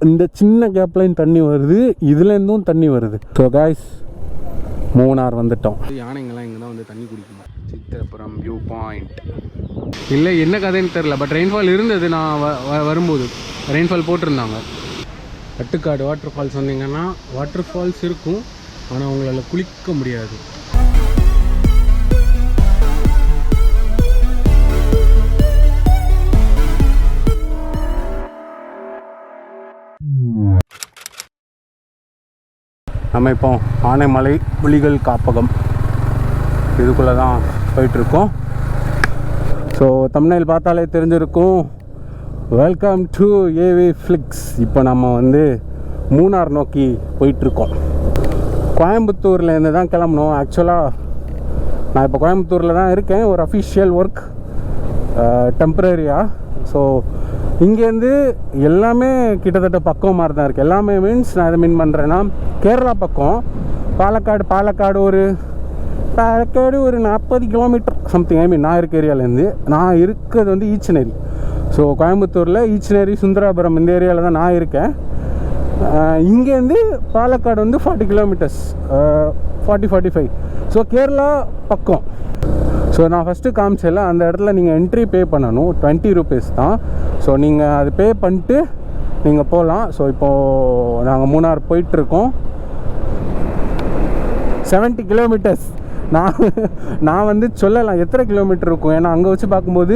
இந்த சின்ன கேப்லையும் தண்ணி வருது, இதுலேருந்தும் தண்ணி வருது. ஸோ கைஸ், மூணார் வந்துட்டோம். யானைங்கெல்லாம் இங்கே தான் வந்து தண்ணி குடிக்கும். சித்திரபுரம் வியூ பாயிண்ட். இல்லை என்ன கதைன்னு தெரில, பட் ரெயின்ஃபால் இருந்தது. நான் வரும்போது ரெயின்ஃபால் போட்டிருந்தாங்க. கட்டுக்காடு வாட்டர் ஃபால்ஸ் வந்தீங்கன்னா வாட்டர் ஃபால்ஸ் இருக்கும், ஆனால் உங்களால் குளிக்க முடியாது. நம்ம இப்போ ஆனைமலை புலிகள் காப்பகம் இதுக்குள்ளே தான் போயிட்டுருக்கோம். ஸோ தம்ப்நெயில் பார்த்தாலே தெரிஞ்சிருக்கும், வெல்கம் டு ஏவி ஃப்ளிக்ஸ். இப்போ நம்ம வந்து மூணார் நோக்கி போயிட்டுருக்கோம். கோயம்புத்தூர்லேருந்து தான் கிளம்பணும். ஆக்சுவலாக நான் இப்போ கோயம்புத்தூரில் தான் இருக்கேன், ஒரு அஃபிஷியல் ஒர்க் டெம்பரரியாக. ஸோ இங்கேருந்து எல்லாமே கிட்டத்தட்ட பக்கம் மாதிரி தான் இருக்குது. எல்லாமே மீன்ஸ் நான் எதை மீன் பண்ணுறேன்னா, கேரளா பக்கம் பாலக்காடு ஒரு 40 கிலோமீட்டர் சம்திங். ஐ மீன் நான் இருக்க ஏரியாவிலேருந்து. நான் இருக்கிறது வந்து ஈச்சனேரி. ஸோ கோயம்புத்தூரில் ஈச்சனேரி, சுந்தராபுரம் இந்த ஏரியாவில் தான் நான் இருக்கேன். இங்கேருந்து பாலக்காடு வந்து 40 கிலோமீட்டர்ஸ், 40-45. ஸோ கேரளா பக்கம். ஸோ நான் ஃபஸ்ட்டு காமிச்சல அந்த இடத்துல நீங்கள் என்ட்ரி பே பண்ணணும், 20 rupees தான். ஸோ நீங்கள் அது பே பண்ணிட்டு நீங்கள் போகலாம். ஸோ இப்போது நாங்கள் மூணார் போயிட்டுருக்கோம். 70 கிலோமீட்டர்ஸ். நான் வந்து சொல்லலாம் எத்தனை கிலோமீட்டர் இருக்கும், ஏன்னா அங்கே வச்சு பார்க்கும்போது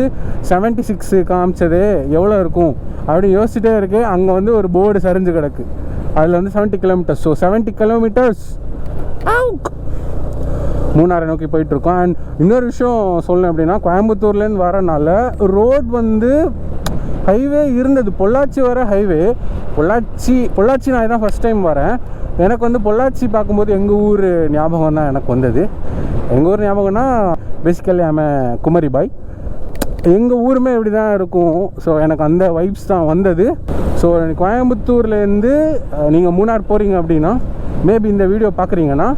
76 காமிச்சது எவ்வளோ இருக்கும் அப்படின்னு யோசிச்சுட்டே இருக்கு. அங்கே வந்து ஒரு போர்டு சரிஞ்சு கிடக்கு, அதில் வந்து 70 கிலோமீட்டர்ஸ். ஸோ 70 கிலோமீட்டர்ஸ் மூணாரை நோக்கி போயிட்டுருக்கோம். அண்ட் இன்னொரு விஷயம் சொல்லணும் அப்படின்னா, கோயம்புத்தூர்லேருந்து வரனால ரோட் வந்து ஹைவே இருந்தது, பொள்ளாச்சி வர ஹைவே. பொள்ளாச்சி நான் இதான் ஃபஸ்ட் டைம் வரேன். எனக்கு வந்து பொள்ளாச்சி பார்க்கும்போது எங்கள் ஊர் ஞாபகம் தான் எனக்கு வந்தது. எங்கள் ஊர் ஞாபகம்னா பேசிக்கலி குமரி பாய். எங்கள் ஊருமே இப்படி தான் இருக்கும். ஸோ எனக்கு அந்த வைப்ஸ் தான் வந்தது. ஸோ கோயம்புத்தூர்லேருந்து நீங்கள் மூணார் போகிறீங்க அப்படின்னா, மேபி இந்த வீடியோ பார்க்குறீங்கன்னா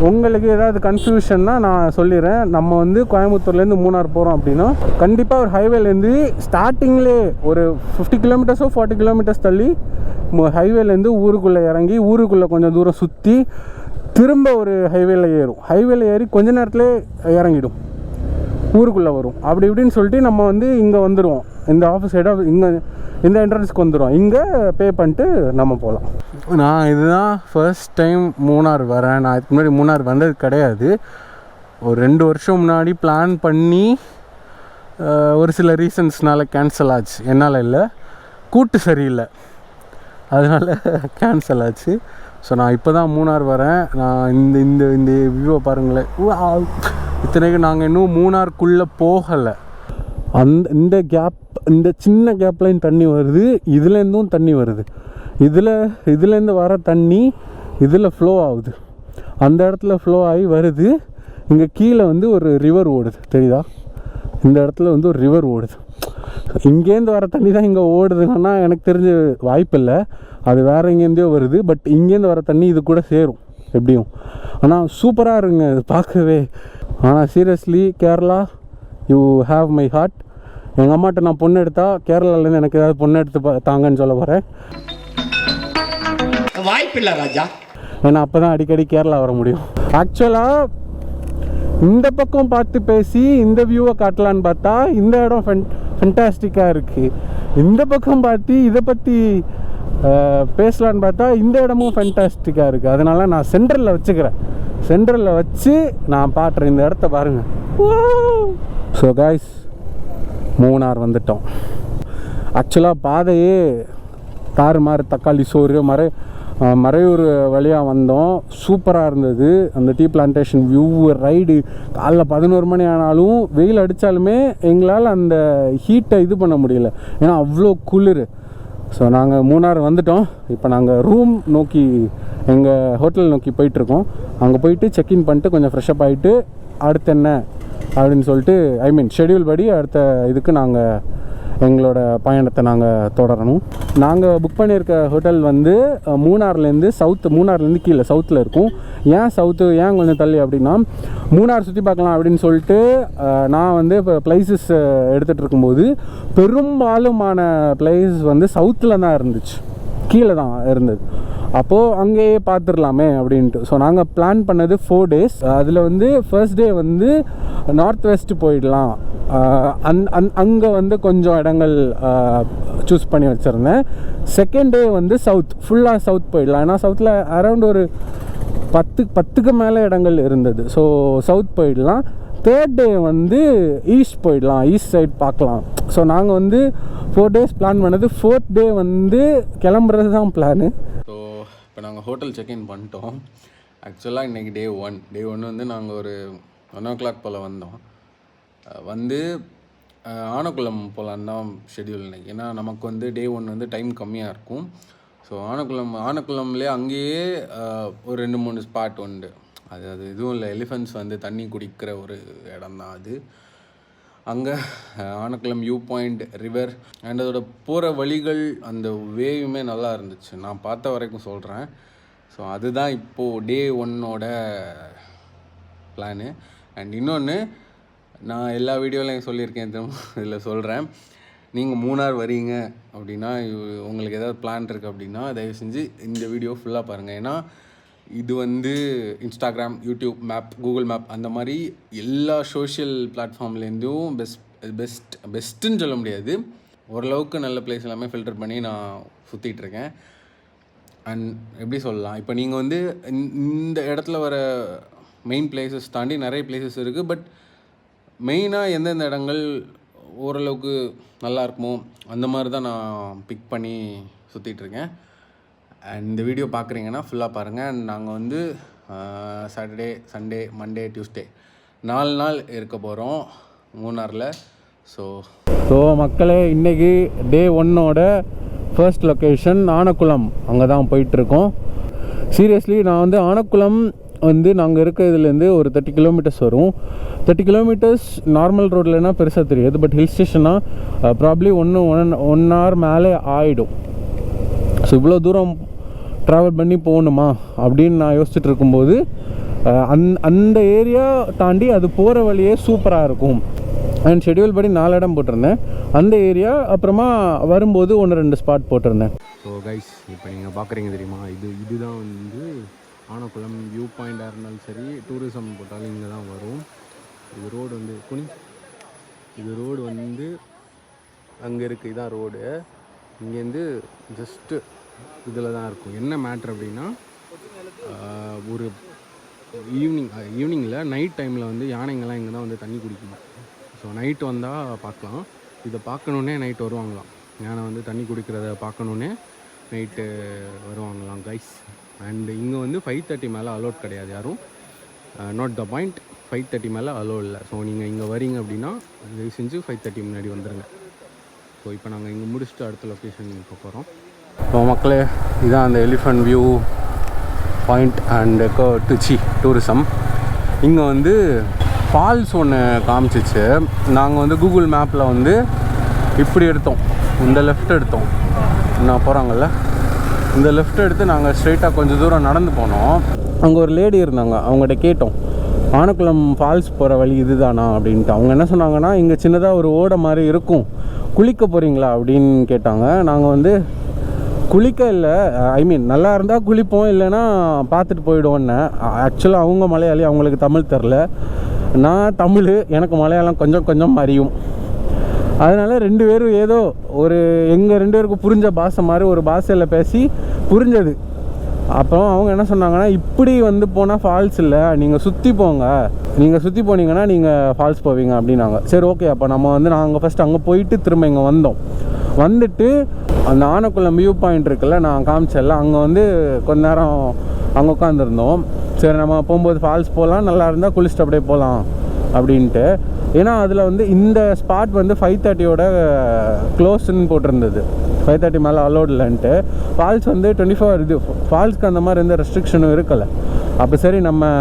உங்களுக்கு ஏதாவது கன்ஃபியூஷன்னா நான் சொல்லிடுறேன். நம்ம வந்து கோயம்புத்தூர்லேருந்து மூணார் போகிறோம் அப்படின்னா, கண்டிப்பாக ஒரு ஹைவேலேருந்து ஸ்டார்டிங்லேயே ஒரு 50 கிலோமீட்டர்ஸோ 40 கிலோமீட்டர்ஸ் தள்ளி ஹைவேலேருந்து ஊருக்குள்ளே இறங்கி, ஊருக்குள்ளே கொஞ்சம் தூரம் சுற்றி திரும்ப ஒரு ஹைவேல ஏறும். ஹைவேல ஏறி கொஞ்ச நேரத்துலேயே இறங்கிடும், ஊருக்குள்ளே வரும். அப்படி இப்படின்னு சொல்லிட்டு நம்ம வந்து இங்கே வந்துடுவோம். இந்த ஆஃபீஸ் சைடாக இங்கே இந்த என்ட்ரன்ஸ்க்கு வந்துடுவோம். இங்கே பே பண்ணிட்டு நம்ம போகலாம். நான் இதுதான் ஃபர்ஸ்ட் டைம் மூணார் வரேன். நான் இதுக்கு முன்னாடி மூணார் வந்தது கிடையாது. ஒரு 2 வருஷம் முன்னாடி பிளான் பண்ணி ஒரு சில ரீசன்ஸ்னால கேன்சல் ஆச்சு. என்னால் இல்லை, கூட்டு சரியில்லை, அதனால் கேன்சல் ஆச்சு. ஸோ நான் இப்போ தான் மூணார் வரேன். நான் இந்த வியூவை பாருங்களேன். இத்தனைக்கு நாங்கள் இன்னும் மூணாருக்குள்ளே போகலை. இந்த சின்ன கேப்லையும் தண்ணி வருது, இதுலேருந்தும் தண்ணி வருது. இதுலேருந்து வர தண்ணி இதில் ஃப்ளோ ஆகுது, அந்த இடத்துல ஃப்ளோ ஆகி வருது. இங்கே கீழே வந்து ஒரு ரிவர் ஓடுது, தெரியுதா? இந்த இடத்துல வந்து ஒரு ரிவர் ஓடுது. இங்கேருந்து வர தண்ணி தான் இங்கே ஓடுதுன்னா எனக்கு தெரிஞ்ச வாய்ப்பு இல்லை, அது வேறு எங்கேருந்தோ வருது. பட் இங்கேருந்து வர தண்ணி இது கூட சேரும் எப்படியும். ஆனால் சூப்பராக இருங்க பார்க்கவே. ஆனால் seriously Kerala, you have my heart. எங்கள் அம்மாட்ட நான் பொண்ணு எடுத்தால் கேரளாலேருந்து எனக்கு ஏதாவது பொண்ணு எடுத்து தாங்கன்னு சொல்ல போகிறேன். வாய்ப்பில்லை ராஜா, ஏன்னா அப்போ தான் அடிக்கடி கேரளா வர முடியும். ஆக்சுவலாக இந்த பக்கம் பார்த்து பேசி இந்த வியூவை காட்டலான்னு பார்த்தா இந்த இடம் ஃபென்டாஸ்டிக்காக இருக்குது. இந்த பக்கம் பார்த்து இதை பற்றி பேசலான்னு பார்த்தா இந்த இடமும் ஃபென்டாஸ்டிக்காக இருக்குது. அதனால நான் சென்டரில் வச்சுக்கிறேன். சென்டரில் வச்சு நான் பாட்டுறேன். இந்த இடத்த பாருங்கள். ஸோ காய்ஸ், மூணார் வந்துட்டோம். ஆக்சுவலாக பாதையே தாறுமாறு, தக்காளி சோறு மறையூர் வழியாக வந்தோம். சூப்பராக இருந்தது அந்த டீ பிளான்டேஷன் வியூ. ரைடு காலைல 11 மணி ஆனாலும் வெயில் அடித்தாலுமே எங்களால் அந்த ஹீட்டை இது பண்ண முடியல, ஏன்னா அவ்வளோ குளிர். ஸோ நாங்கள் மூணார் வந்துட்டோம். இப்போ நாங்கள் ரூம் நோக்கி, எங்கள் ஹோட்டல் நோக்கி போயிட்டுருக்கோம். அங்கே போயிட்டு செக்இன் பண்ணிட்டு கொஞ்சம் ஃப்ரெஷ்அப் ஆகிட்டு அடுத்து என்ன அப்படின்னு சொல்லிட்டு, ஐ மீன் ஷெடியூல் படி அடுத்த இதுக்கு நாங்கள் எங்களோட பயணத்தை நாங்கள் தொடரணும். நாங்கள் புக் பண்ணியிருக்க ஹோட்டல் வந்து மூணார்லேருந்து கீழே சவுத்தில் இருக்கும். ஏன் சவுத்து, ஏன் கொஞ்சம் தள்ளி அப்படின்னா, மூணார் சுற்றி பார்க்கலாம் அப்படின்னு சொல்லிட்டு நான் வந்து இப்போ ப்ளேஸஸ் எடுத்துகிட்டு இருக்கும்போது பெரும்பாலுமான பிளேஸ் வந்து சவுத்தில் தான் இருந்துச்சு. கீழே தான் இருந்தது. அப்போது அங்கேயே பார்த்துடலாமே அப்படின்ட்டு. ஸோ நாங்கள் பிளான் பண்ணது 4 days. அதில் வந்து ஃபர்ஸ்ட் டே வந்து நார்த் வெஸ்ட் போயிடலாம். அங்கே வந்து கொஞ்சம் இடங்கள் சூஸ் பண்ணி வச்சுருந்தேன். செகண்ட் டே வந்து சவுத், ஃபுல்லாக சவுத் போயிடலாம். ஏன்னா சவுத்தில் அரௌண்ட் ஒரு 10க்கு மேலே இடங்கள் இருந்தது. ஸோ சவுத் போயிடலாம். தேர்ட் டே வந்து ஈஸ்ட் போயிடலாம், ஈஸ்ட் சைட் பார்க்கலாம். ஸோ நாங்கள் வந்து 4 days பிளான் பண்ணது. 4th டே வந்து கிளம்புறது தான் பிளானு. ஸோ இப்போ நாங்கள் ஹோட்டல் செக்இன் பண்ணிட்டோம். ஆக்சுவலாக இன்றைக்கி டே ஒன் வந்து நாங்கள் ஒரு 1 o'clock போல் வந்தோம். வந்து ஆனக்குளம் போகலான்னு தான் ஷெட்யூல் இன்றைக்கி. ஏன்னா நமக்கு வந்து டே 1 வந்து டைம் கம்மியாக இருக்கும். ஸோ ஆனக்குளம்லேயே அங்கேயே ஒரு 2-3 ஸ்பாட் உண்டு. அது இதுவும் இல்லை, எலிஃபென்ட்ஸ் வந்து தண்ணி குடிக்கிற ஒரு இடம் தான் அது. அங்கே Anakulam view point, river and அதோட போகிற வழிகள், அந்த வேவுமே நல்லா இருந்துச்சு, நான் பார்த்த வரைக்கும் சொல்கிறேன். ஸோ அதுதான் இப்போது டே 1ஓட பிளானு. அண்ட் இன்னொன்று, நான் எல்லா வீடியோலையும் சொல்லியிருக்கேன், திரும்ப இதில் சொல்கிறேன். நீங்கள் மூணார் வரீங்க அப்படின்னா, உங்களுக்கு ஏதாவது பிளான் இருக்குது அப்படின்னா தயவு செஞ்சு இந்த வீடியோ ஃபுல்லாக பாருங்கள். ஏன்னா இது வந்து Instagram, YouTube map, Google map, அந்த மாதிரி எல்லா சோஷியல் பிளாட்ஃபார்ம்லேருந்தும் பெஸ்ட்டுன்னு சொல்ல முடியாது, ஓரளவுக்கு நல்ல பிளேஸ் எல்லாமே ஃபில்டர் பண்ணி நான் சுற்றிட்டுருக்கேன். அண்ட் எப்படி சொல்லலாம், இப்போ நீங்கள் வந்து இந்த இடத்துல வர மெயின் பிளேசஸ் தாண்டி நிறைய பிளேசஸ் இருக்குது. பட் மெயினாக எந்தெந்த இடங்கள் ஓரளவுக்கு நல்லா இருக்குமோ அந்த மாதிரி தான் நான் பிக் பண்ணி சுற்றிட்டுருக்கேன். அண்ட் இந்த வீடியோ பார்க்குறீங்கன்னா ஃபுல்லாக பாருங்கள். அண்ட் நாங்கள் வந்து சாட்டர்டே, சண்டே, மண்டே, டியூஸ்டே 4 நாள் இருக்க போகிறோம் மூணாரில். ஸோ மக்களே, இன்றைக்கி டே 1ஓட ஃபர்ஸ்ட் லொக்கேஷன் ஆனக்குளம். அங்கே தான் போயிட்டுருக்கோம். சீரியஸ்லி நான் வந்து ஆனக்குளம் வந்து நாங்கள் இருக்க இதுலேருந்து ஒரு 30 கிலோமீட்டர்ஸ் வரும். 30 கிலோமீட்டர்ஸ் நார்மல் ரோட்லனா பெருசாக தெரியாது. பட் ஹில் ஸ்டேஷனாக ப்ராப்ளி 1 hour மேலே ஆகிடும். ஸோ இவ்வளோ தூரம் ட்ராவல் பண்ணி போகணுமா அப்படின்னு நான் யோசிச்சுட்டு இருக்கும்போது அந்த ஏரியா தாண்டி அது போகிற வழியே சூப்பராக இருக்கும். அண்ட் ஷெட்யூல் படி 4 இடம் போட்டிருந்தேன் அந்த ஏரியா. அப்புறமா வரும்போது 1-2 ஸ்பாட் போட்டிருந்தேன். ஸோ கைஸ், இப்போ நீங்கள் பார்க்குறீங்க தெரியுமா, இதுதான் வந்து ஆனக்குளம் வியூ பாயிண்டாக இருந்தாலும் சரி, டூரிசம் போட்டாலும் இங்கே தான் வரும். இது ரோடு வந்து இது ரோடு வந்து அங்கே இருக்குது, இதான் ரோடு. இங்கேருந்து ஜஸ்ட்டு இதில் தான் இருக்கும். என்ன மேட்ரு அப்படின்னா, ஒரு ஈவினிங்கில் நைட் டைமில் வந்து யானைங்கள்லாம் இங்கே தான் வந்து தண்ணி குடிக்கணும். ஸோ நைட்டு வந்தால் பார்க்கலாம். இதை பார்க்கணுன்னே நைட் வருவாங்களாம். யானை வந்து தண்ணி குடிக்கிறத பார்க்கணுன்னே நைட்டு வருவாங்களாம் கைஸ். அண்டு இங்கே வந்து 5:30 மேலே அலோட் கிடையாது யாரும். நாட் த பாயிண்ட், 5:30 மேலே அலோ இல்லை. ஸோ நீங்கள் இங்கே வரீங்க அப்படின்னா தயவு செஞ்சு 5:30 முன்னாடி வந்துடுங்க. ஸோ இப்போ நாங்கள் இங்கே முடிச்சுட்டு அடுத்த லொக்கேஷன் இப்போ போகிறோம். ஸோ மக்களே, இதுதான் அந்த elephant view point and Trichy tourism. இங்கே வந்து ஃபால்ஸ் ஒன்று காமிச்சிச்சு. நாங்கள் வந்து கூகுள் மேப்பில் வந்து இப்படி எடுத்தோம், இந்த லெஃப்ட் எடுத்தோம். நான் போகிறாங்கல்ல, இந்த லெஃப்ட் எடுத்து நாங்கள் ஸ்ட்ரெயிட்டாக கொஞ்சம் தூரம் நடந்து போனோம். அங்கே ஒரு லேடி இருந்தாங்க, அவங்ககிட்ட கேட்டோம், ஆனக்குளம் ஃபால்ஸ் போகிற வழி இதுதானா அப்படின்ட்டு. அவங்க என்ன சொன்னாங்கன்னா, இங்கே சின்னதாக ஒரு ஓடை மாதிரி இருக்கும், குளிக்க போகிறீங்களா அப்படின்னு கேட்டாங்க. நாங்கள் வந்து குளிக்க இல்லை, நல்லா இருந்தால் குளிப்போம், இல்லைன்னா பார்த்துட்டு போயிடுவோன்னே. ஆக்சுவலாக அவங்க மலையாளி, அவங்களுக்கு தமிழ் தெரில. நான் தமிழ், எனக்கு மலையாளம் கொஞ்சம் கொஞ்சம் அறியும். அதனால் 2 பேரும் ஏதோ ஒரு எங்கள் 2 பேருக்கும் புரிஞ்ச பாஷை மாதிரி ஒரு பாஷையில் பேசி புரிஞ்சது. அப்புறம் அவங்க என்ன சொன்னாங்கன்னா, இப்படி வந்து போனால் ஃபால்ஸ் இல்லை, நீங்கள் சுற்றி போங்க, நீங்கள் சுற்றி போனீங்கன்னா நீங்கள் ஃபால்ஸ் போவீங்க அப்படின்னாங்க. சரி ஓகே, அப்போ நம்ம வந்து நாங்கள் ஃபஸ்ட்டு அங்கே போயிட்டு திரும்ப இங்கே வந்துட்டு அந்த ஆனக்குளம் வியூ பாயிண்ட் இருக்குல்ல, நான் காமிச்சல, அங்கே வந்து கொஞ்ச நேரம் அங்கே உட்காந்துருந்தோம். சரி நம்ம போகும்போது ஃபால்ஸ் போகலாம், நல்லா இருந்தால் குளிச்சுட்டு அப்படியே போகலாம் அப்படின்ட்டு. ஏன்னா அதில் வந்து இந்த ஸ்பாட் வந்து 5:30 க்ளோஸ்ன்னு போட்டிருந்தது. 5:30 மேலே அலோட் இல்லைன்ட்டு. ஃபால்ஸ் வந்து 24 இது ஃபால்ஸ்க்கு அந்த மாதிரி எந்த ரெஸ்ட்ரிக்ஷனும் இருக்கலை. அப்போ சரி நம்ம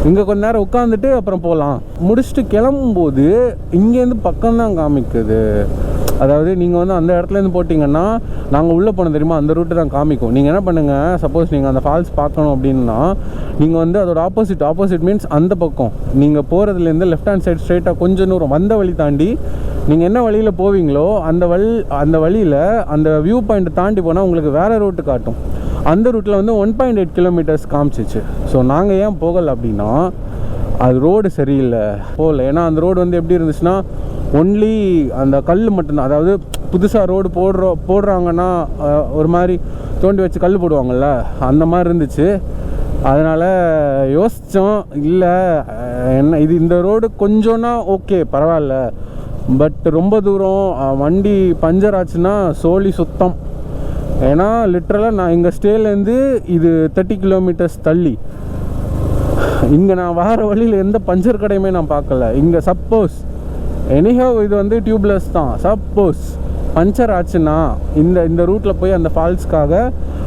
இங்கே கொஞ்ச நேரம் உட்காந்துட்டு அப்புறம் போகலாம். முடிச்சுட்டு கிளம்பும்போது இங்கேருந்து பக்கம்தான் காமிக்குது. அதாவது நீங்கள் வந்து அந்த இடத்துலேருந்து போட்டிங்கன்னா நாங்கள் உள்ளே போனோம் தெரியுமா, அந்த ரூட்டு தான் காமிக்கும். நீங்கள் என்ன பண்ணுங்கள், சப்போஸ் நீங்கள் அந்த ஃபால்ஸ் பார்க்கணும் அப்படின்னா நீங்கள் வந்து அதோட ஆப்போசிட் மீன்ஸ் அந்த பக்கம் நீங்கள் போகிறதுலேருந்து லெஃப்ட் ஹேண்ட் சைடு ஸ்ட்ரைட்டாக கொஞ்சம் தூரம் வந்த வழி தாண்டி நீங்கள் என்ன வழியில் போவீங்களோ அந்த வழியில் அந்த வியூ பாயிண்ட் தாண்டி போனால் உங்களுக்கு வேறு ரூட்டு காட்டும். அந்த ரூட்டில் வந்து 1.8 கிலோமீட்டர்ஸ் காமிச்சிச்சு. ஸோ நாங்கள் ஏன் போகலை அப்படின்னா அது ரோடு சரியில்லை, போகல. ஏன்னா அந்த ரோடு வந்து எப்படி இருந்துச்சுன்னா ஒன்லி அந்த கல் மட்டும்தான். அதாவது புதுசாக ரோடு போடுறாங்கன்னா ஒரு மாதிரி தோண்டி வச்சு கல் போடுவாங்கள்ல, அந்த மாதிரி இருந்துச்சு. அதனால் யோசித்தோம், இல்லை என்ன இது இந்த ரோடு கொஞ்சம்னா ஓகே பரவாயில்ல, பட் ரொம்ப தூரம் வண்டி பஞ்சர் ஆச்சுன்னா சோழி சுத்தம். ஏன்னா லிட்ரலாக நான் எங்கள் ஸ்டேலேருந்து இது 30 கிலோமீட்டர்ஸ் தள்ளி. இங்கே நான் வர வழியில் எந்த பஞ்சர் கடையுமே நான் பார்க்கல. இங்கே சப்போஸ் எனிஹவ் இது வந்து டியூப்லெஸ் தான், சப்போஸ் பஞ்சர் ஆச்சுன்னா இந்த ரூட்டில் போய் அந்த ஃபால்ஸ்க்காக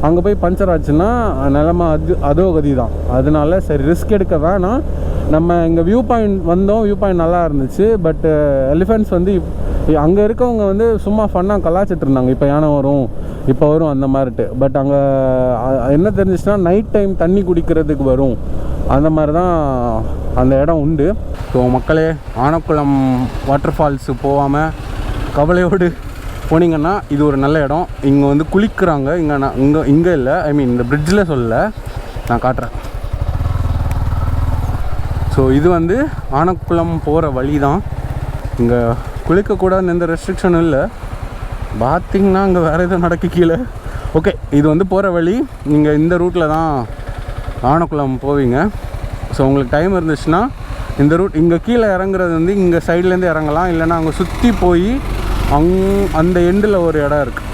அங்கே போய் பஞ்சர் ஆச்சுன்னா நிலமை அதோ கதி தான். அதனால சரி ரிஸ்க் எடுக்க வேணாம். நம்ம இங்கே வியூ பாயிண்ட் வந்தோம், வியூ பாயிண்ட் நல்லா இருந்துச்சு. பட் எலிஃபென்ட்ஸ் வந்து அங்கே இருக்கவங்க வந்து சும்மா ஃபன்னாக கலாச்சிட்டு இருந்தாங்க, இப்போ யானை வரும் இப்போ வரும் அந்த மாதிரிட்டு. பட் அங்கே என்ன தெரிஞ்சிச்சுன்னா நைட் டைம் தண்ணி குடிக்கிறதுக்கு வரும், அந்த மாதிரி தான் அந்த இடம் உண்டு. ஸோ மக்களே, ஆனக்குளம் வாட்டர் ஃபால்ஸு போகாமல் கவலையோடு போனீங்கன்னா இது ஒரு நல்ல இடம். இங்கே வந்து குளிக்கிறாங்க. இங்கே இல்லை, ஐ மீன் இந்த பிரிட்ஜில் சொல்லலை, நான் காட்டுறேன். ஸோ இது வந்து ஆனக்குளம் போகிற வழி தான். இங்கே குளிக்கக்கூடாதுன்னு எந்த ரெஸ்ட்ரிக்ஷனும் இல்லை. பார்த்திங்கன்னா இங்கே வேறு எதுவும் நடக்க கீழே. ஓகே, இது வந்து போகிற வழி. நீங்கள் இந்த ரூட்டில் தான் ஆனக்குளம் போவீங்க. ஸோ உங்களுக்கு டைம் இருந்துச்சுன்னா இந்த ரூட் இங்கே கீழே இறங்குறது வந்து இங்கே சைட்லேருந்து இறங்கலாம், இல்லைன்னா அங்கே சுற்றி போய் அந்த எண்டில் ஒரு இடம் இருக்குது,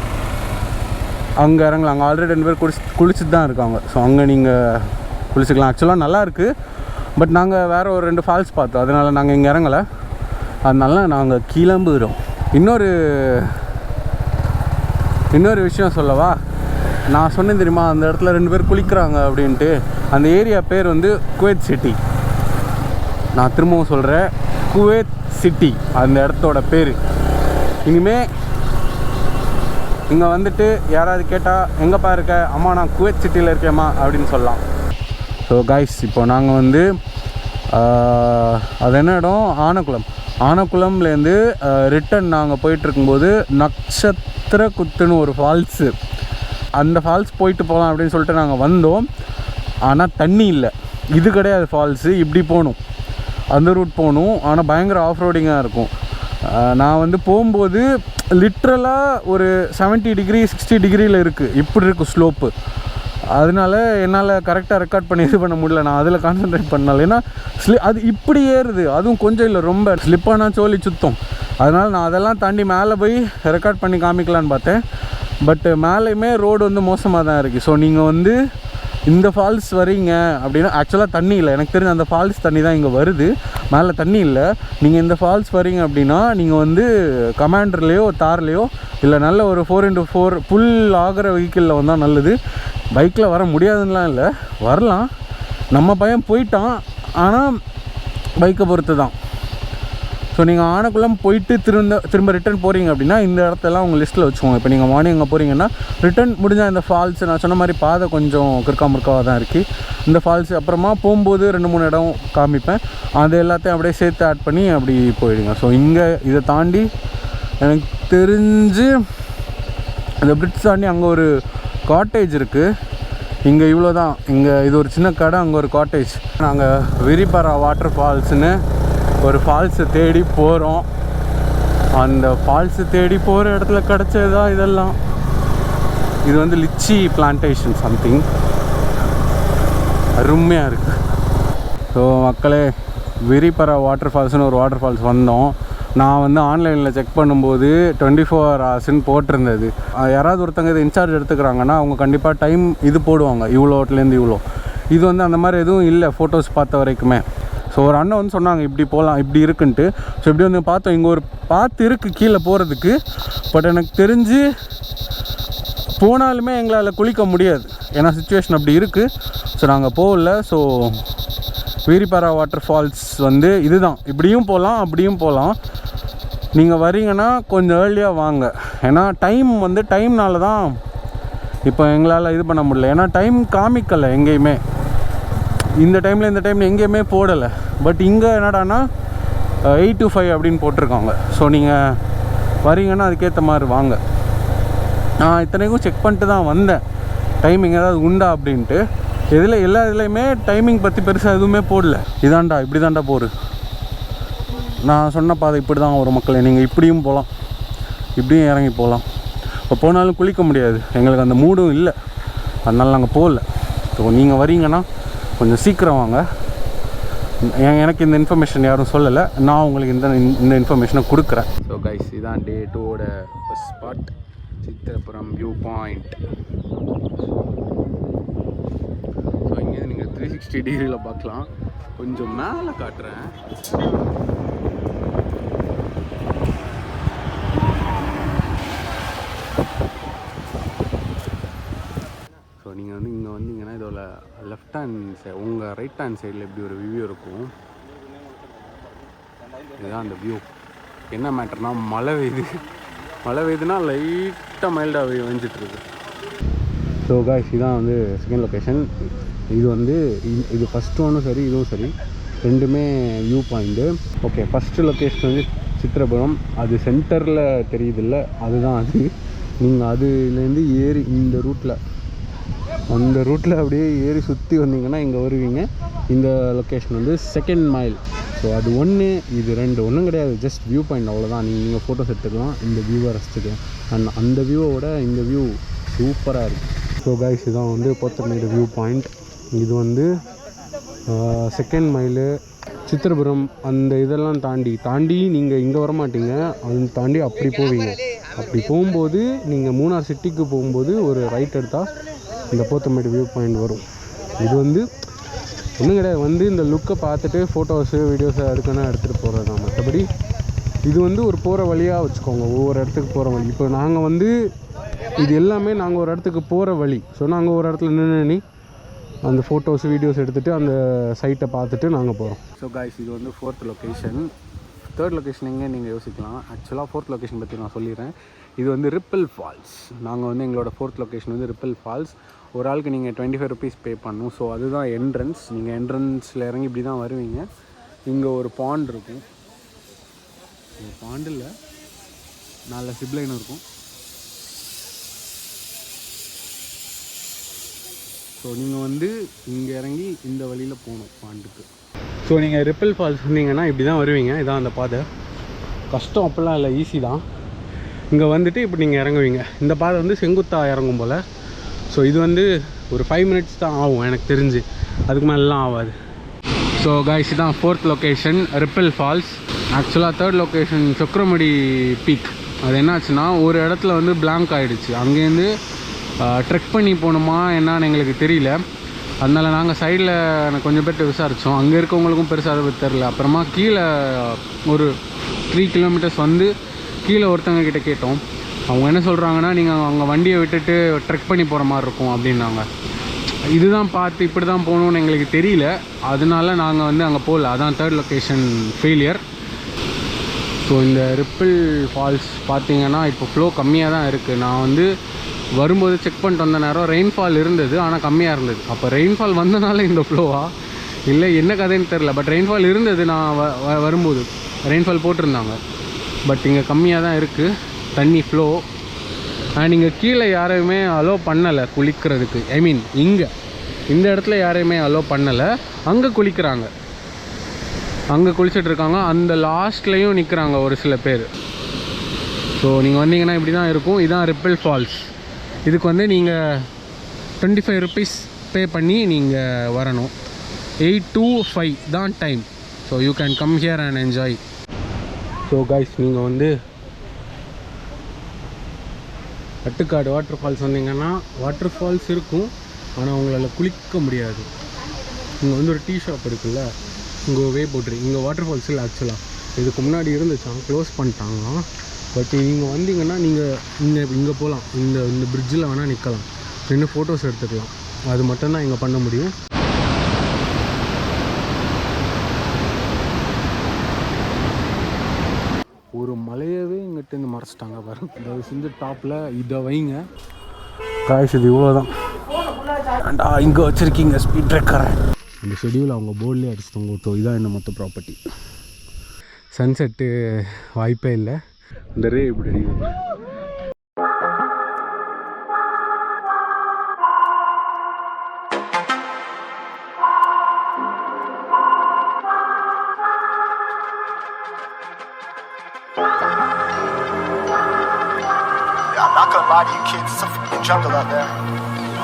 அங்கே இறங்கலாம். அங்கே ஆல்ரெடி 2 பேர் குளிச்சுட்டு தான் இருக்காங்க. ஸோ அங்கே நீங்கள் குளிச்சுக்கலாம். ஆக்சுவலாக நல்லா இருக்குது, பட் நாங்கள் வேறு ஒரு 2 ஃபால்ஸ் பார்த்தோம், அதனால் நாங்கள் இங்கே இறங்கலை. அதனால நாங்கள் கிளம்புகிறோம். இன்னொரு விஷயம் சொல்லவா, நான் சொன்னேன் தெரியுமா அந்த இடத்துல 2 பேர் குளிக்கிறாங்க அப்படின்ட்டு. அந்த ஏரியா பேர் வந்து குவைத் சிட்டி. நான் திரும்பவும் சொல்கிறேன், குவைத் சிட்டி அந்த இடத்தோட பேர். இனிமேல் இங்கே வந்துட்டு யாராவது கேட்டால் எங்கேப்பா இருக்க, அம்மா நான் குவைத் சிட்டியில் இருக்கேம்மா அப்படின்னு சொல்லலாம். ஸோ கைஸ், இப்போ நாங்கள் வந்து அது என்ன இடம், ஆனக்குளம்லேருந்து ரிட்டன் நாங்கள் போயிட்டுருக்கும்போது நட்சத்திர குத்துன்னு ஒரு ஃபால்ஸு, அந்த ஃபால்ஸ் போயிட்டு போகலாம் அப்படின்னு சொல்லிட்டு நாங்கள் வந்தோம். ஆனால் தண்ணி இல்லை, இது கிடையாது ஃபால்ஸு, இப்படி போகணும், அந்த ரூட் போகணும். ஆனால் பயங்கர ஆஃப் ரோடிங்காக இருக்கும். நான் வந்து போகும்போது லிட்ரலாக ஒரு 70 டிகிரி 60 டிகிரியில் இருக்குது, இப்படி இருக்குது ஸ்லோப்பு. அதனால என்னால் கரெக்டாக ரெக்கார்ட் பண்ணி இது பண்ண முடியல, நான் அதில் கான்சன்ட்ரேட் பண்ணல. ஏன்னா அது இப்படி ஏறுது, அதுவும் கொஞ்சம் இல்லை ரொம்ப ஸ்லிப்பானா சோழி சுத்தம். அதனால் நான் அதெல்லாம் தாண்டி மேலே போய் ரெக்கார்ட் பண்ணி காமிக்கலான்னு பார்த்தேன். பட் மேலேயுமே ரோடு வந்து மோசமாக தான் இருக்குது. ஸோ நீங்கள் வந்து இந்த ஃபால்ஸ் வரீங்க அப்படின்னா, ஆக்சுவலாக தண்ணி இல்லை, எனக்கு தெரிஞ்ச அந்த ஃபால்ஸ் தண்ணி தான் இங்கே வருது, மேலே தண்ணி இல்லை. நீங்கள் இந்த ஃபால்ஸ் வரீங்க அப்படின்னா நீங்கள் வந்து கமாண்டர்லேயோ தார்லேயோ இல்லை நல்ல ஒரு 4x4 ஃபுல் ஆகிற வெஹிக்கிளில் வந்தால் நல்லது. பைக்கில் வர முடியாதுன்னெலாம் இல்லை, வரலாம். நம்ம பையன் போயிட்டான், ஆனால் பைக்கை பொறுத்து தான். ஸோ நீங்கள் ஆனக்குளம் போயிட்டு திரும்ப ரிட்டன் போகிறீங்க அப்படின்னா இந்த இடத்தெல்லாம் உங்கள் லிஸ்ட்டில் வச்சுக்கோங்க. இப்போ நீங்கள் மார்னிங் அங்கே போகிறீங்கன்னா ரிட்டன் முடிஞ்சால் இந்த ஃபால்ஸ், நான் சொன்ன மாதிரி பாதை கொஞ்சம் கிறுக்காக தான் இருக்குது. இந்த ஃபால்ஸ் அப்புறமா போகும்போது 2-3 இடம் காமிப்பேன், அது எல்லாத்தையும் அப்படியே சேர்த்து ஆட் பண்ணி அப்படி போயிடுங்க. ஸோ இங்கே இதை தாண்டி எனக்கு தெரிஞ்சு இந்த பிரிட்ஜ் தாண்டி அங்கே ஒரு காட்டேஜ் இருக்குது. இங்கே இவ்வளோ தான், இங்கே இது ஒரு சின்ன கடை, அங்கே ஒரு காட்டேஜ். நாங்கள் விரிபரா வாட்டர் ஃபால்ஸ்னு ஒரு ஃபால்ஸை தேடி போகிறோம். அந்த ஃபால்ஸை தேடி போகிற இடத்துல கிடச்சது தான் இதெல்லாம். இது வந்து லிச்சி பிளான்டேஷன் சம்திங், அருமையாக இருக்குது. ஸோ மக்களே, விரிபரா வாட்டர் ஃபால்ஸ்னு ஒரு வாட்டர் ஃபால்ஸ் வந்தோம். நான் வந்து ஆன்லைனில் செக் பண்ணும்போது 24 hours போட்டிருந்தது. யாராவது ஒருத்தங்க இதை இன்சார்ஜ் எடுத்துக்கிறாங்கன்னா அவங்க கண்டிப்பாக டைம் இது போடுவாங்க, இவ்வளோட்லேருந்து இவ்வளோ. இது வந்து அந்த மாதிரி எதுவும் இல்லை ஃபோட்டோஸ் பார்த்த வரைக்குமே. ஸோ ஒரு அண்ணன் வந்து சொன்னாங்க இப்படி போகலாம், இப்படி இருக்குன்ட்டு. ஸோ இப்படி வந்து பார்த்தோம், இங்கே ஒரு பாத்து இருக்குது கீழே போகிறதுக்கு. பட் எனக்கு தெரிஞ்சு போனாலுமே எங்களால் குளிக்க முடியாது, ஏன்னா சுச்சுவேஷன் அப்படி இருக்குது. ஸோ நாங்கள் போகல. ஸோ விரிபரா வாட்டர் ஃபால்ஸ் வந்து இதுதான், இப்படியும் போகலாம் அப்படியும் போகலாம். நீங்கள் வரீங்கன்னா கொஞ்சம் ஏர்லியாக வாங்க. ஏன்னா டைம் வந்து டைம்னால தான் இப்போ எங்களால் இது பண்ண முடியல. ஏன்னா டைம் காமிக்கலை எங்கேயுமே, இந்த டைமில் இந்த டைமில் எங்கேயுமே போடலை. பட் இங்கே என்னடானா 8 to 5 அப்படின்னு போட்டிருக்காங்க. ஸோ நீங்கள் வரீங்கன்னா அதுக்கேற்ற மாதிரி வாங்க. நான் இத்தனைக்கும் செக் பண்ணிட்டு தான் வந்தேன் டைமிங் ஏதாவது உண்டா அப்படின்ட்டு. எல்லா இதுலேயுமே டைமிங் பற்றி பெருசாக எதுவுமே போடல. இதாண்டா இப்படி தாண்டா போரு, நான் சொன்ன பாதை இப்படி தான் ஒரு மக்களே, நீங்கள் இப்படியும் போகலாம் இப்படியும் இறங்கி போகலாம். இப்போ போனாலும் குளிக்க முடியாது, எங்களுக்கு அந்த மூடும் இல்லை, அதனால் நாங்கள் போகல. ஸோ நீங்கள் வரீங்கன்னா கொஞ்சம் சீக்கிரம் வாங்க. எனக்கு இந்த இன்ஃபர்மேஷன் யாரும் சொல்லலை, நான் உங்களுக்கு இந்த இன்ஃபர்மேஷனை கொடுக்குறேன். ஸோ கைஸ், இதான் டே 2ஓட first spot, Chithirapuram view point. So இங்கேருந்து நீங்கள் 360 டிகிரியில் பார்க்கலாம். கொஞ்சம் மேலே காட்டுறேன். ஸோ நீங்கள் வந்து இங்கே வந்தீங்கன்னா இதோட லெஃப்ட் ஹேண்ட் சைடு, உங்கள் ரைட் ஹேண்ட் சைடில் இப்படி ஒரு வியூ இருக்கும். இதுதான் அந்த வியூ. என்ன மேட்டர்னா மழை பெய்யுதுன்னா லைட்டாக மைல்டாக வந்துட்டுருக்கு. ஸோ காய்ஸ், இதான் வந்து செகண்ட் லொக்கேஷன். இது வந்து இது ஃபஸ்ட்டு ஒன்றும் சரி, இதுவும் சரி, ரெண்டுமே view point. Okay, first location வந்து சித்திரபுரம், அது சென்டரில் தெரியுதில்ல, அதுதான் அது. நீங்கள் அதுலேருந்து ஏறி அந்த ரூட்டில் அப்படியே ஏறி சுற்றி வந்தீங்கன்னா இங்கே வருவீங்க. இந்த லொக்கேஷன் வந்து செகண்ட் மைல். ஸோ அது ஒன்று, இது ரெண்டு, ஒன்றும் கிடையாது, ஜஸ்ட் வியூ பாயிண்ட், அவ்வளோதான். நீங்கள் ஃபோட்டோஸ் எடுத்துக்கலாம், இந்த வியூவை ரசிச்சுக்கலாம். அண்ட் அந்த வியூவோட இந்த வியூ சூப்பராக இருக்குது. ஸோ கைஸ், இதான் வந்து போத்தமேடு வியூ பாயிண்ட். இது வந்து செகண்ட் மைலு. சித்திரபுரம் அந்த இதெல்லாம் தாண்டி நீங்கள் இங்கே வரமாட்டீங்க, அது தாண்டி அப்படி போவீங்க. அப்படி போகும்போது நீங்கள் மூணார் சிட்டிக்கு போகும்போது ஒரு ரைட் எடுத்தால் இந்த போத்தமேடு வியூ பாயிண்ட் வரும். இது வந்து ஒன்றும் கிடையாது, வந்து இந்த லுக்கை பார்த்துட்டு ஃபோட்டோஸு வீடியோஸை எடுத்துகிட்டு போகிறது தான். மற்றபடி இது வந்து ஒரு போகிற வழியாக வச்சுக்கோங்க, ஒவ்வொரு இடத்துக்கு போகிற வழி. இப்போ நாங்கள் வந்து இது எல்லாமே நாங்கள் ஒரு இடத்துக்கு போகிற வழி. ஸோ நாங்கள் ஒரு இடத்துல நின்று அந்த ஃபோட்டோஸ் வீடியோஸ் எடுத்துகிட்டு அந்த சைட்டை பார்த்துட்டு நாங்கள் போகிறோம். ஸோ காய்ஸ், இது வந்து 4th லொக்கேஷன். 3rd லொக்கேஷன் எங்கே நீங்கள் யோசிக்கலாம். ஆக்சுவலாக 4th லொக்கேஷன் பற்றி நான் சொல்லிடுறேன். இது வந்து ரிப்பிள் ஃபால்ஸ். நாங்கள் வந்து எங்களோட 4th லொக்கேஷன் வந்து ரிப்பிள் ஃபால்ஸ். ஒரு ஆளுக்கு நீங்கள் 25 rupees பே பண்ணணும். ஸோ அதுதான் என்ட்ரன்ஸ். நீங்கள் என்ட்ரன்ஸில் இறங்கி இப்படி தான் வருவீங்க. இங்கே ஒரு பாண்ட் இருக்கும். பாண்டில் 4 சிப்லைன் இருக்கும். ஸோ நீங்கள் வந்து இங்கே இறங்கி இந்த வழியில் போகணும் பாண்டுக்கு. ஸோ நீங்கள் ரிப்பிள் ஃபால்ஸ் வந்தீங்கன்னா இப்படி தான் வருவீங்க. இதான் அந்த பாதை. கஷ்டம் அப்படிலாம் இல்லை, ஈஸி தான். இங்கே வந்துட்டு இப்படி நீங்கள் இறங்குவீங்க. இந்த பாதை வந்து செங்குத்தாக இறங்கும் போல். ஸோ இது வந்து ஒரு 5 minutes தான் ஆகும் எனக்கு தெரிஞ்சு, அதுக்கு மேலாம் ஆகாது. ஸோ காய்ஸ், தான் 4th லொக்கேஷன் ரிப்பிள் ஃபால்ஸ். ஆக்சுவலாக 3rd லொக்கேஷன் சொக்ரமுடி பீக். அது என்னாச்சுன்னா ஒரு இடத்துல வந்து பிளாங்க் ஆகிடுச்சு. அங்கேருந்து ட்ரெக் பண்ணி போகணுமா என்னான்னு எங்களுக்கு தெரியல. அதனால் நாங்கள் சைடில் கொஞ்சம் பேர்கிட்ட விசாரித்தோம். அங்கே இருக்கவங்களுக்கும் பெருசாக அதை தெரில. அப்புறமா கீழே ஒரு 3 kilometers வந்து கீழே ஒருத்தங்க கிட்டே கேட்டோம். அவங்க என்ன சொல்கிறாங்கன்னா, நீங்கள் அங்கே வண்டியை விட்டுட்டு ட்ரெக் பண்ணி போகிற மாதிரி இருக்கும் அப்படின்னாங்க. இதுதான் பார்த்து இப்படி தான் போகணுன்னு எங்களுக்கு தெரியல, அதனால நாங்கள் வந்து அங்கே போகல. அதான் 3rd லொக்கேஷன் ஃபெயிலியர். ஸோ இந்த ரிப்பிள் ஃபால்ஸ் பார்த்தீங்கன்னா இப்போ ஃப்ளோ கம்மியாக தான் இருக்குது. நான் வந்து வரும்போது செக் பண்ணிட்டு வந்த நேரம் ரெயின்ஃபால் இருந்தது, ஆனால் கம்மியாக இருந்தது. அப்போ ரெயின்ஃபால் வந்தனால இந்த ஃப்ளோவா இல்லை என்ன கதைன்னு தெரில. பட் ரெயின்ஃபால் இருந்தது, நான் வரும்போது ரெயின்ஃபால் போட்டிருந்தாங்க. பட் இங்கே கம்மியாக தான் இருக்குது தண்ணி ஃப்ளோ. அண்ட் இங்கே கீழே யாரையுமே அலோவ் பண்ணலை குளிக்கிறதுக்கு. ஐ மீன் இந்த இடத்துல யாரையுமே அலோவ் பண்ணலை. அங்கே குளிக்கிறாங்க, அங்கே குளிச்சிட்ருக்காங்க. அந்த லாஸ்ட்லேயும் நிற்கிறாங்க ஒரு சில பேர். ஸோ நீங்கள் வந்தீங்கன்னா இப்படி தான் இருக்கும். இதுதான் ரிப்பிள் ஃபால்ஸ். இதுக்கு வந்து நீங்கள் 25 rupees பே பண்ணி நீங்கள் வரணும். 8 to 5 தான் time. So you can come here and enjoy. So guys, நீங்கள் வந்து அட்டுக்காடு வாட்டர் ஃபால்ஸ் வந்தீங்கன்னா வாட்டர் ஃபால்ஸ் இருக்கும், ஆனால் உங்களால் குளிக்க முடியாது. இங்கே வந்து ஒரு டீ ஷாப் இருக்குல்ல, இங்கே வே போட்டுருக்கு. இங்கே வாட்டர் ஃபால்ஸ் இல்லை, ஆக்சுவலாக இதுக்கு முன்னாடி இருந்துச்சான், க்ளோஸ் பண்ணிட்டாங்களாம். பட் நீங்கள் வந்தீங்கன்னா நீங்கள் இங்கே போகலாம். இந்த பிரிட்ஜில் வேணால் நிற்கலாம், நின்று ஃபோட்டோஸ் எடுத்துக்கலாம். அது மட்டும்தான் இங்கே பண்ண முடியும். ஒரு மலை மறைச்சிட்டாங்க பாருங்க. இந்த செஞ்சு டாப்பில் இதை வைங்க காய்ஸ். இது இவ்வளோ தான். அண்டா இங்கே வச்சுருக்கீங்க ஸ்பீட் பிரேக்கரை. இந்த ஷெடியூல் அவங்க போர்ட்லேயே அடிச்சுட்டாங்க. ஓட்டோ இதான் என்ன மொத்த ப்ராப்பர்ட்டி. சன்செட்டு வாய்ப்பே இல்லை. இந்த ரே இப்படி அடிக்குது. I'm not gonna lie to you kids, it's a fucking jungle out there.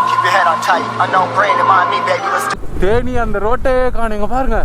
Keep your head on tight, unknown brain and mind me baby, let's do. Theni அந்த ரோட்டே காணுங்க பாருங்க.